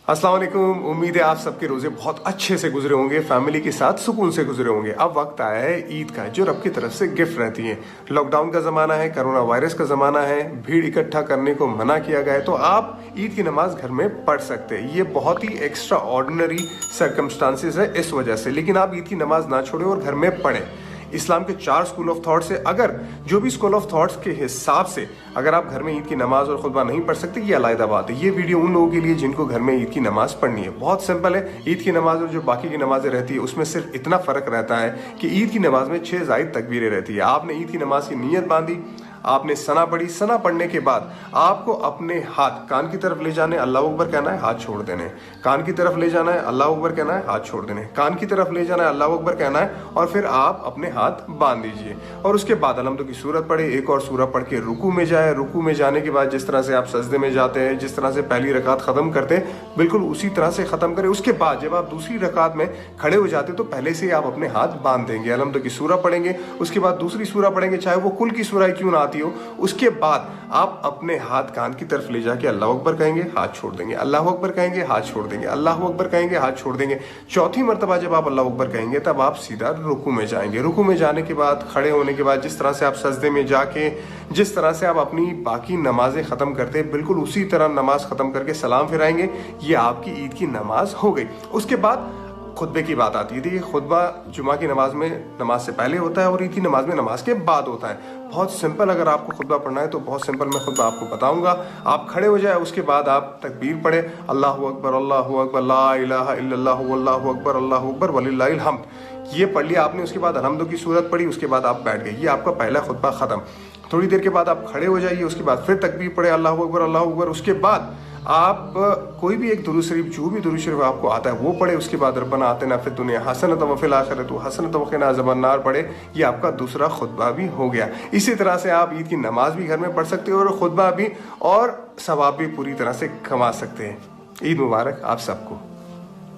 अस्सलाम वालेकुम। उम्मीद है आप सबके रोजे बहुत अच्छे से गुजरे होंगे, फैमिली के साथ सुकून से गुजरे होंगे। अब वक्त आया है ईद का, जो रब की तरफ से गिफ्ट रहती है। लॉकडाउन का ज़माना है, कोरोना वायरस का ज़माना है, भीड़ इकट्ठा करने को मना किया गया है, तो आप ईद की नमाज घर में पढ़ सकते हैं। ये बहुत ही एक्स्ट्रा ऑर्डिनरी सर्कमस्टांसिस है इस वजह से, लेकिन आप ईद की नमाज ना छोड़ें और घर में पढ़ें। इस्लाम के 4 स्कूल ऑफ थॉट से अगर जो भी स्कूल ऑफ थॉट्स के हिसाब से अगर आप घर में ईद की नमाज और खुतबा नहीं पढ़ सकते, ये अलग बात है। ये वीडियो उन लोगों के लिए जिनको घर में ईद की नमाज पढ़नी है। बहुत सिंपल है। ईद की नमाज और जो बाकी की नमाजें रहती है उसमें सिर्फ इतना फर्क रहता है कि ईद की नमाज में 6 ज़ायद तकबीरें रहती है। आपने ईद की नमाज की नीयत बांधी, आपने सना पढ़ी, सना पढ़ने के बाद आपको अपने हाथ कान की तरफ ले जाने, अल्लाह अकबर कहना है, हाथ छोड़ देने। कान की तरफ ले जाना है, अल्लाह अकबर कहना है, हाथ छोड़ देने। कान की तरफ ले जाना है, अल्लाह अकबर कहना है, और फिर आप अपने हाथ बांध दीजिए। और उसके बाद अलहम्दु की सूरत पढ़े, एक और सूरत पढ़ के रुकू में जाए। रुकू में जाने के बाद जिस तरह से आप सजदे में जाते हैं, जिस तरह से पहली रकात ख़त्म करते हैं, बिल्कुल उसी तरह से ख़त्म करें। उसके बाद जब आप दूसरी रकात में खड़े हो जाते तो पहले से आप अपने हाथ बांध देंगे, अलहम्दु की सूरत पढ़ेंगे। उसके बाद दूसरी सूरत पढ़ेंगे, चाहे वो कुल की सूरत क्यों ना आती हो। उसके बाद आप अपने हाथ कान की तरफ ले जाके अल्लाह अकबर कहेंगे, हाथ छोड़ देंगे, अल्लाह अकबर कहेंगे, हाथ छोड़ देंगे, अल्लाह अकबर कहेंगे, हाथ छोड़ देंगे। चौथी मर्तबा जब आप अल्लाह अकबर कहेंगे तब आप सीधा रुकू में जाएंगे। रुकू में जाने के बाद, खड़े होने के बाद, जिस तरह से आप सजदे में जाके जिस तरह से आप अपनी बाकी नमाजें ख़त्म करते हैं, बिल्कुल उसी तरह नमाज ख़त्म करके सलाम फिराएंगे। ये आपकी ईद की नमाज हो गई। उसके बाद खुतबे की बात आती है। देखिए, खुतबा जुमा की नमाज में नमाज से पहले होता है और ईद की नमाज में नमाज के बाद होता है। बहुत सिंपल, अगर आपको खुतबा पढ़ना है तो बहुत सिंपल मैं खुतबा आपको बताऊंगा। आप खड़े हो जाए, उसके बाद आप तकबीर पढ़े, अल्लाहु अकबर, ला इलाहा इल्लल्लाह, अल्लाहु अकबर वलिल्लाहिल हम्द। ये पढ़ लिया आपने। उसके बाद अलहम्दु की सूरत पढ़ी, उसके बाद आप बैठ गए। ये आपका पहला खुतबा ख़त्म। थोड़ी देर के बाद आप खड़े हो जाइए, उसके बाद फिर तकबीर पढ़े, अल्लाहु अकबर, अल्लाहु अकबर। उसके बाद आप कोई भी एक दुरूद शरीफ, जो भी दुरूद शरीफ आपको आता है वो पढ़े। उसके बाद रब्बना आतिना फिद दुनिया हसनतम व फिल आखिरति हसनतम व क़िना अज़ाबन्नार पढ़े। ये आपका दूसरा खुतबा भी हो गया। इसी तरह से आप ईद की नमाज भी घर में पढ़ सकते हो और खुतबा भी और सवाब भी पूरी तरह से कमा सकते हैं। ईद मुबारक आप सबको।